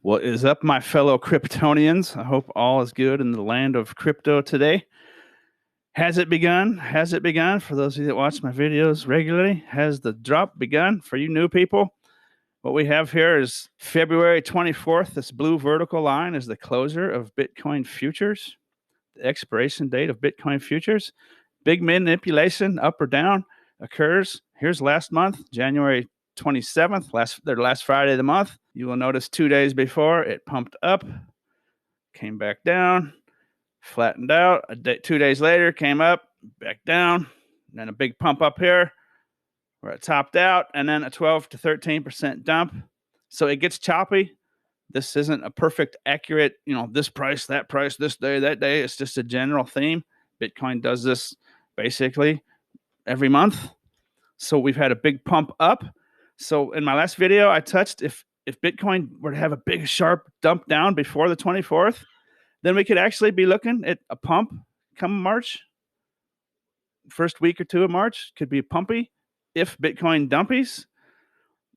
What is up, my fellow Kryptonians? I hope all is good in the land of crypto today. Has it begun? Has it begun? For those of you that watch my videos regularly, has the drop begun? For you new people, what we have here is February 24th. This blue vertical line is the closure of Bitcoin futures, the expiration date of Bitcoin futures. Big manipulation up or down occurs. Here's last month, January 27th, last Friday of the month. You will notice 2 days before it pumped up, came back down, flattened out. 2 days later, came up, back down, then a big pump up here where it topped out, and then a 12 to 13% dump. So it gets choppy. This isn't a perfect, accurate, this price, this day, that day. It's just a general theme. Bitcoin does this basically every month. So we've had a big pump up. So in my last video, I touched if Bitcoin were to have a big sharp dump down before the 24th, then we could actually be looking at a pump come March. First week or two of March could be pumpy if Bitcoin dumpies.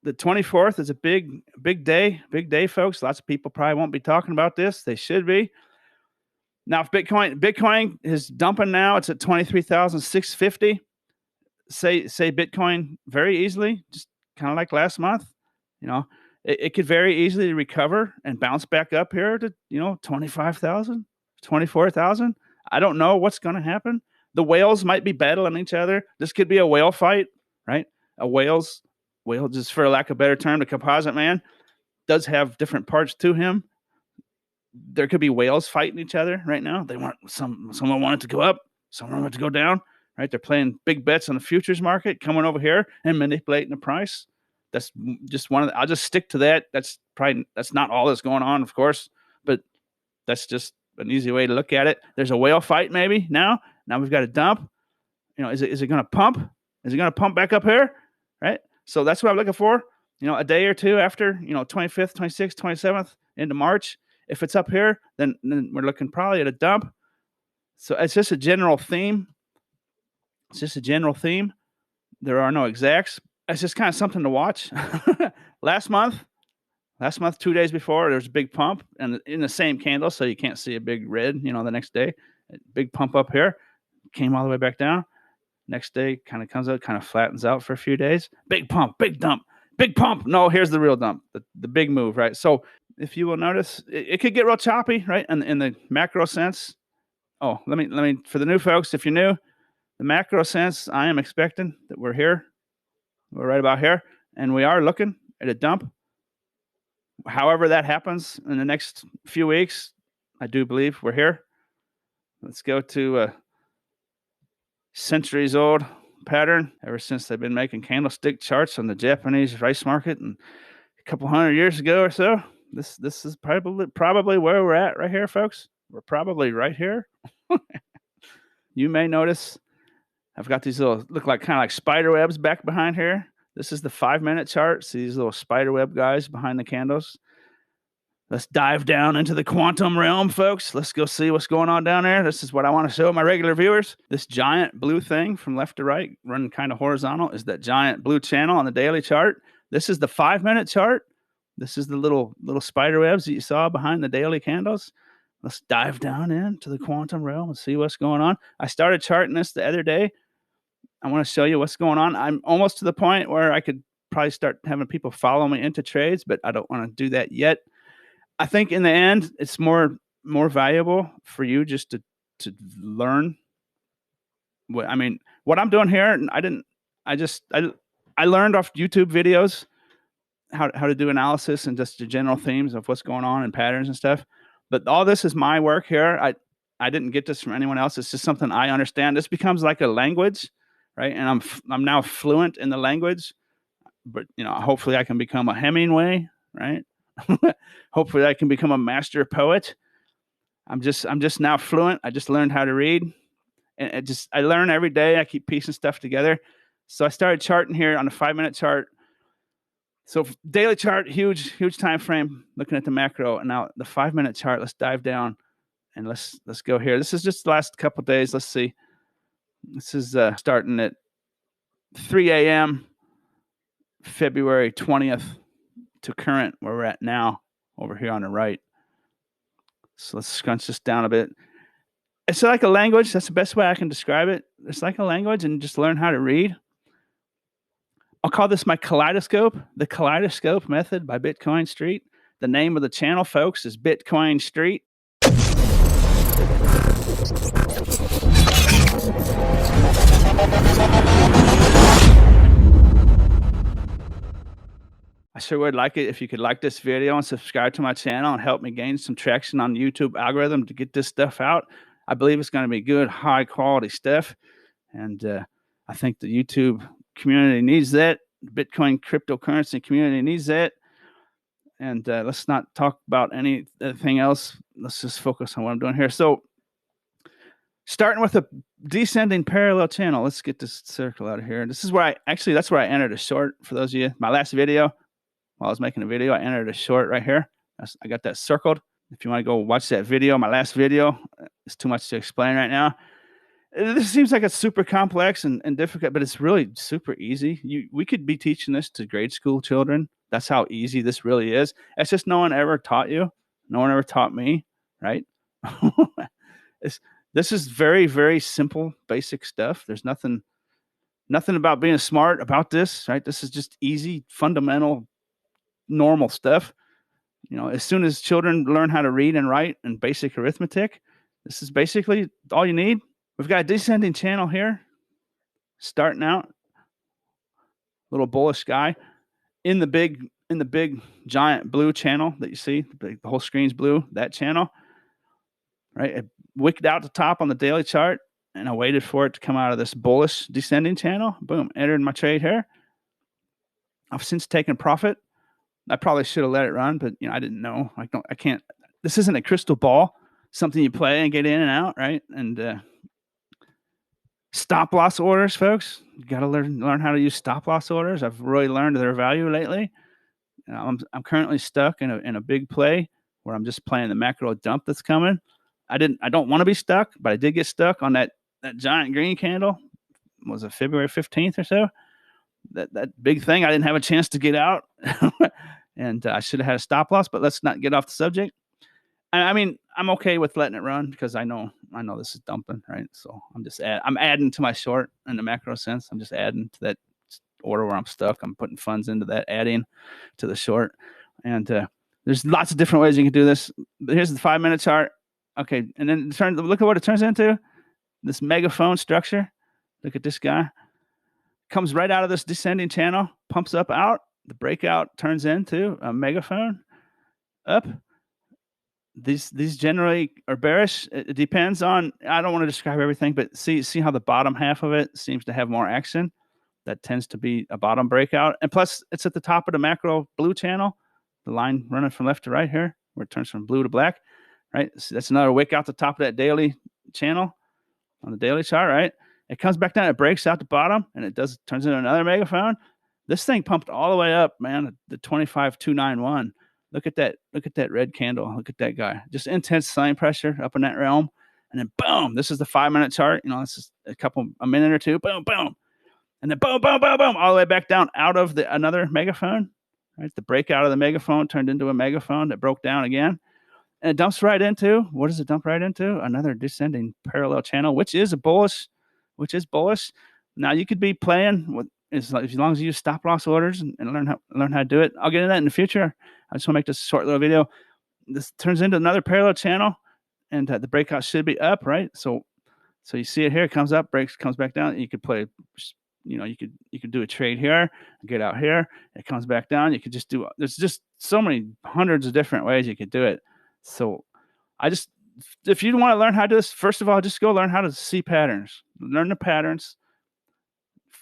The 24th is a big day, folks. Lots of people probably won't be talking about this. They should be. Now, if Bitcoin is dumping now, it's at 23,650. Say Bitcoin very easily, just kind of like last month, it could very easily recover and bounce back up here to 25,000, 24,000. I don't know what's going to happen. The whales might be battling each other. This could be a whale fight, right? A whale, just for lack of a better term, the composite man does have different parts to him. There could be whales fighting each other right now. They want someone wanted to go up, someone wanted to go down. Right, they're playing big bets on the futures market, coming over here and manipulating the price. That's just one of the, I'll just stick to that. That's not all that's going on, of course, but that's just an easy way to look at it. There's a whale fight maybe now. Now we've got a dump. Is it going to pump? Is it going to pump back up here? Right. So that's what I'm looking for. A day or two after 25th, 26th, 27th into March. If it's up here, then we're looking probably at a dump. So it's just a general theme. It's just a general theme. There are no exacts. It's just kind of something to watch. Last month, 2 days before, there was a big pump and in the same candle, so you can't see a big red, the next day. A big pump up here, came all the way back down. Next day, kind of comes out, kind of flattens out for a few days. Big pump, big dump, big pump. No, here's the real dump, the big move, right? So if you will notice, it could get real choppy, right? In the macro sense. Oh, let me, for the new folks, if you're new, the macro sense, I am expecting that we're here. We're right about here. And we are looking at a dump. However that happens in the next few weeks, I do believe we're here. Let's go to a centuries-old pattern. Ever since they've been making candlestick charts on the Japanese rice market and a couple hundred years ago or so, this is probably where we're at right here, folks. We're probably right here. You may notice I've got these little, look like kind of like spider webs back behind here. This is the 5-minute chart. See these little spider web guys behind the candles? Let's dive down into the quantum realm, folks. Let's go see what's going on down there. This is what I want to show my regular viewers. This giant blue thing from left to right, running kind of horizontal, is that giant blue channel on the daily chart. This is the 5-minute chart. This is the little spider webs that you saw behind the daily candles. Let's dive down into the quantum realm and see what's going on. I started charting this the other day. I want to show you what's going on. I'm almost to the point where I could probably start having people follow me into trades, but I don't want to do that yet. I think in the end, it's more valuable for you just to learn. What I'm doing here, I learned off YouTube videos how to do analysis and just the general themes of what's going on and patterns and stuff. But all this is my work here. I didn't get this from anyone else. It's just something I understand. This becomes like a language, right? And I'm now fluent in the language. But hopefully I can become a Hemingway, right? Hopefully I can become a master poet. I'm just now fluent. I just learned how to read, and I learn every day. I keep piecing stuff together. So I started charting here on the 5-minute chart. So daily chart, huge time frame, looking at the macro. And now the 5-minute chart, let's dive down and let's go here. This is just the last couple of days. Let's see. This is starting at 3 a.m. February 20th to current, where we're at now. over here on the right. So let's scrunch this down a bit. It's like a language. That's the best way I can describe it. It's like a language, and just learn how to read. I'll call this my kaleidoscope, the kaleidoscope method by Bitcoin Street. The name of the channel, folks, is Bitcoin Street. I sure would like it if you could like this video and subscribe to my channel and help me gain some traction on the YouTube algorithm to get this stuff out. I believe it's going to be good, high quality stuff. And I think the YouTube community needs that. The Bitcoin cryptocurrency community needs that. And let's not talk about anything else. Let's just focus on what I'm doing here. So starting with a descending parallel channel, let's get this circle out of here. This is where that's where I entered a short. For those of you, my last video, while I was making a video, I entered a short right here. I got that circled. If you want to go watch that video, my last video, it's too much to explain right now. This seems like it's super complex and difficult, but it's really super easy. We could be teaching this to grade school children. That's how easy this really is. It's just no one ever taught you. No one ever taught me, right? This is very, very simple, basic stuff. There's nothing about being smart about this, right? This is just easy, fundamental, normal stuff. You know, as soon as children learn how to read and write and basic arithmetic, this is basically all you need. We've got a descending channel here, starting out, little bullish guy in the big giant blue channel that you see. The whole screen's blue. That channel, right? It wicked out the top on the daily chart, and I waited for it to come out of this bullish descending channel. Boom, entered my trade here. I've since taken profit. I probably should have let it run, but I didn't know. I can't. This isn't a crystal ball. Something you play and get in and out, right? And stop loss orders, folks. You got to learn how to use stop loss orders. I've really learned their value lately. I'm currently stuck in a big play where I'm just playing the macro dump that's coming. I don't want to be stuck, but I did get stuck on that giant green candle. Was it February 15th or so? That big thing. I didn't have a chance to get out, and I should have had a stop loss. But let's not get off the subject. I mean, I'm okay with letting it run because I know this is dumping, right? So I'm adding to my short in the macro sense. I'm just adding to that order where I'm stuck. I'm putting funds into that, adding to the short. And there's lots of different ways you can do this. But here's the 5-minute chart. Okay, and then look at what it turns into. This megaphone structure. Look at this guy. Comes right out of this descending channel, pumps up out. The breakout turns into a megaphone up. These generally are bearish. It depends on, I don't want to describe everything, but see how the bottom half of it seems to have more action. That tends to be a bottom breakout. And plus, it's at the top of the macro blue channel, the line running from left to right here, where it turns from blue to black, right? So that's another wick out the top of that daily channel on the daily chart, right? It comes back down, it breaks out the bottom, and it turns into another megaphone. This thing pumped all the way up, man, the 25,291. Look at that red candle. Look at that guy. Just intense selling pressure up in that realm. And then boom, this is the 5-minute chart. This is a minute or two. Boom, boom. And then boom, boom, boom, boom, all the way back down out of another megaphone. Right? The breakout of the megaphone turned into a megaphone that broke down again. And it dumps right into, what does it dump right into? Another descending parallel channel, which is bullish. Now you could be playing with, as long as you use stop loss orders and learn how to do it. I'll get into that in the future. I just want to make this a short little video. This turns into another parallel channel, and the breakout should be up, right? So you see it here. It comes up, breaks, comes back down. You could play, you could do a trade here, get out here. It comes back down. You could just do. There's just so many hundreds of different ways you could do it. So if you want to learn how to do this, first of all, just go learn how to see patterns. Learn the patterns.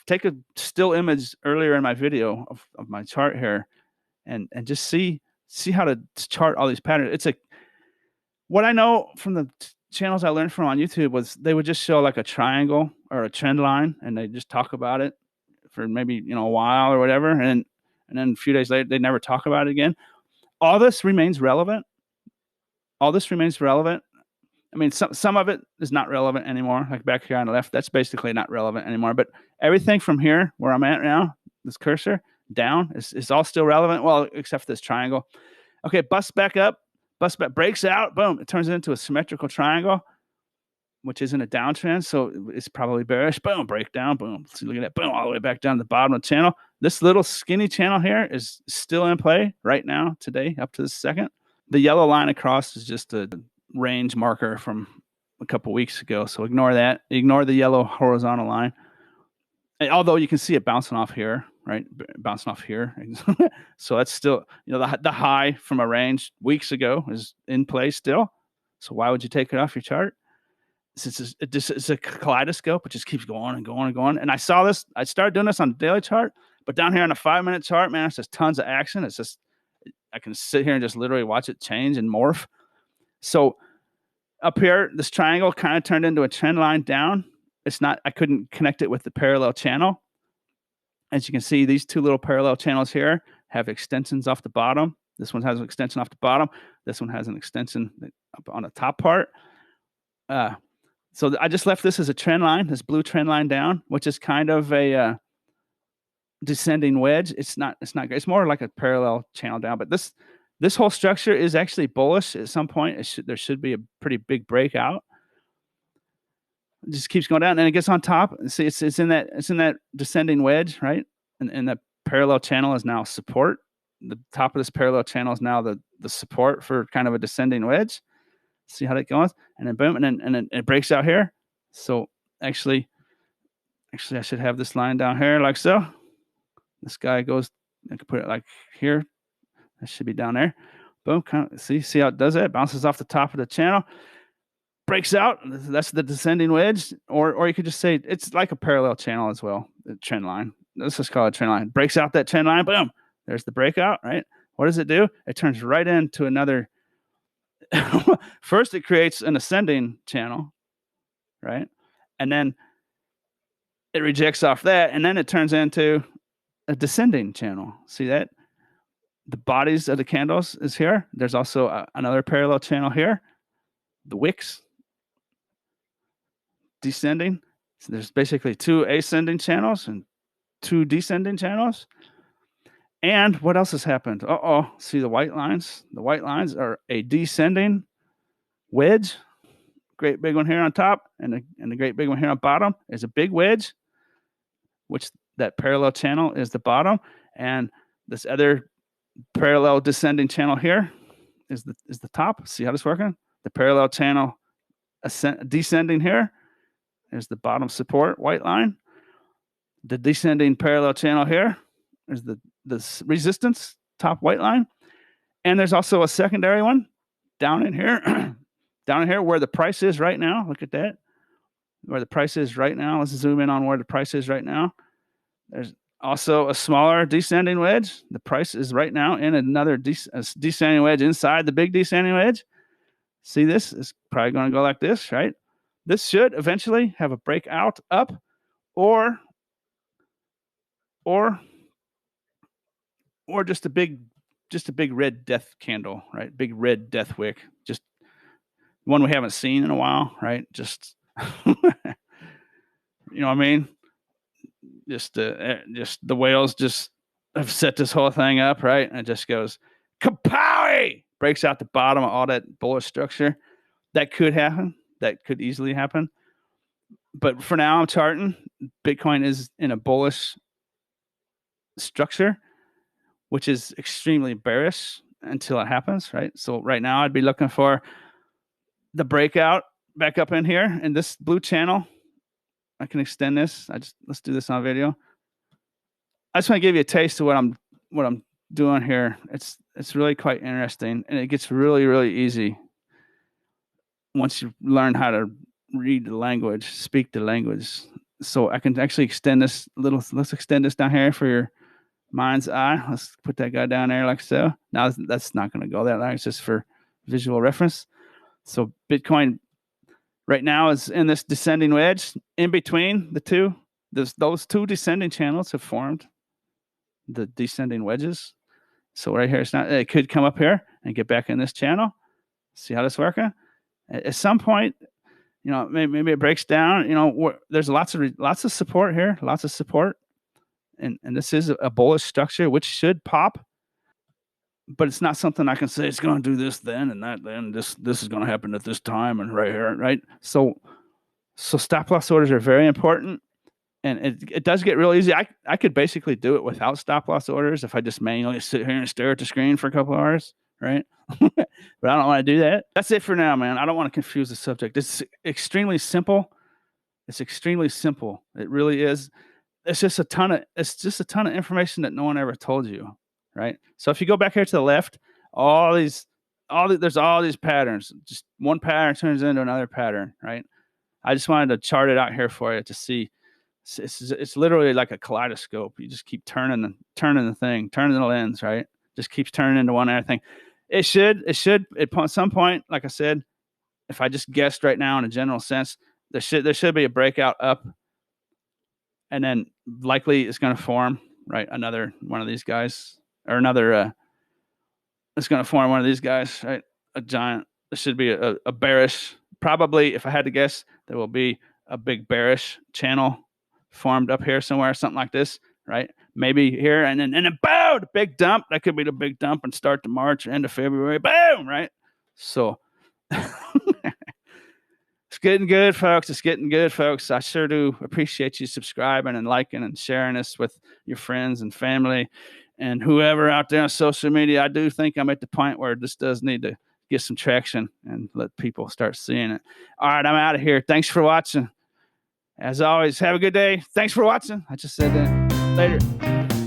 Take a still image earlier in my video of my chart here, and just see how to chart all these patterns. What I know from the channels I learned from on YouTube was they would just show like a triangle or a trend line, and they just talk about it for maybe a while or whatever, and then a few days later they never talk about it again. All this remains relevant. I mean, some of it is not relevant anymore. Like back here on the left, that's basically not relevant anymore. But everything from here, where I'm at now, this cursor down, is all still relevant. Well, except for this triangle. Okay, busts back up, breaks out, boom, it turns into a symmetrical triangle, which isn't a downtrend, so it's probably bearish. Boom, breakdown, boom. So look at that, boom, all the way back down to the bottom of the channel. This little skinny channel here is still in play right now, today, up to the second. The yellow line across is just a range marker from a couple weeks ago, so ignore that. Ignore the yellow horizontal line. And although you can see it bouncing off here, right? Bouncing off here. So that's still, the high from a range weeks ago is in play still. So why would you take it off your chart? It's a kaleidoscope. It just keeps going and going and going. And I saw this. I started doing this on the daily chart, but down here on the 5-minute chart, man, it's just tons of action. It's just, I can sit here and just literally watch it change and morph. So up here, this triangle kind of turned into a trend line down. It's not, I couldn't connect it with the parallel channel. As you can see, these two little parallel channels here have extensions off the bottom. This one has an extension off the bottom. This one has an extension up on the top part. So I just left this as a trend line, this blue trend line down, which is kind of a descending wedge. It's not great. It's more like a parallel channel down. But this whole structure is actually bullish. At some point, there should be a pretty big breakout. It just keeps going down, and it gets on top. See, it's in that descending wedge, right? And the parallel channel is now support. The top of this parallel channel is now the support for kind of a descending wedge. See how that goes, and then boom, and then it breaks out here. So actually, I should have this line down here like so. This guy goes. I can put it like here. That should be down there. Boom. See how it does that? Bounces off the top of the channel. Breaks out. That's the descending wedge, or you could just say it's like a parallel channel as well. The trend line. Let's just call it trend line. Breaks out that trend line. Boom. There's the breakout. Right. What does it do? It turns right into another. First, it creates an ascending channel, right, and then it rejects off that, and then it turns into a descending channel. See that? The bodies of the candles is here. There's also another parallel channel here. The wicks. Descending. So there's basically 2 ascending channels and 2 descending channels. And what else has happened? See the white lines? The white lines are a descending wedge. Great big one here on top, and the great big one here on bottom is a big wedge, which that parallel channel is the bottom, and this other parallel descending channel here is the top. See how this is working? The parallel channel descending here is the bottom support white line. The descending parallel channel here is the resistance top white line, and there's also a secondary one down in here, down in here where the price is right now. Look at that, where the price is right now. Let's zoom in on where the price is right now. There's also a smaller descending wedge. The price is right now in another descending wedge inside the big descending wedge. See, this is probably going to go like this, right? This should eventually have a breakout up, or just a big red death candle, right? Big red death wick, just one we haven't seen in a while, right? Just you know what I mean? Just the whales just have set this whole thing up, right? And it just goes kapowie, breaks out the bottom of all that bullish structure. That could happen. That could easily happen. But for now, I'm charting. Bitcoin is in a bullish structure, which is extremely bearish until it happens, right? So right now, I'd be looking for the breakout back up in here in this blue channel. I can extend this. Let's do this on video. I just want to give you a taste of what I'm doing here. It's really quite interesting, and it gets really, really easy once you learn how to read the language, speak the language. So I can actually extend this a little. Let's extend this down here for your mind's eye. Let's put that guy down there like so. Now that's not going to go that long. It's just for visual reference. So Bitcoin right now is in this descending wedge. In between the two, those 2 descending channels have formed the descending wedges. So right here, it could come up here and get back in this channel. See how this is working? At some point, maybe it breaks down. There's lots of support here, lots of support, and this is a bullish structure which should pop. but it's not something I can say it's going to do this then and that then this is going to happen at this time and right here, right? So stop loss orders are very important, and it does get real easy. I could basically do it without stop loss orders if I just manually sit here and stare at the screen for a couple hours, right? But I don't want to do that. That's it for now, man. I don't want to confuse the subject. It's extremely simple. It's extremely simple. It really is. It's just a ton of information that no one ever told you, right? So if you go back here to the left, there's all these patterns. Just one pattern turns into another pattern, right? I just wanted to chart it out here for you to see. It's literally like a kaleidoscope. You just keep turning the thing, turning the lens, right? Just keeps turning into one other thing. It should at some point, like I said, if I just guessed right now in a general sense, there should be a breakout up, and then likely it's going to form, right, another one of these guys, or another it's going to form one of these guys, right? A giant. There should be a bearish. Probably, if I had to guess, there will be a big bearish channel formed up here somewhere, something like this, right? Maybe here, and then boom, the big dump. That could be the big dump and start to March, end of February, boom, right? So it's getting good, folks. It's getting good, folks. I sure do appreciate you subscribing and liking and sharing this with your friends and family and whoever out there on social media. I do think I'm at the point where this does need to get some traction and let people start seeing it. All right, I'm out of here. Thanks for watching. As always, have a good day. Thanks for watching. I just said that. Later.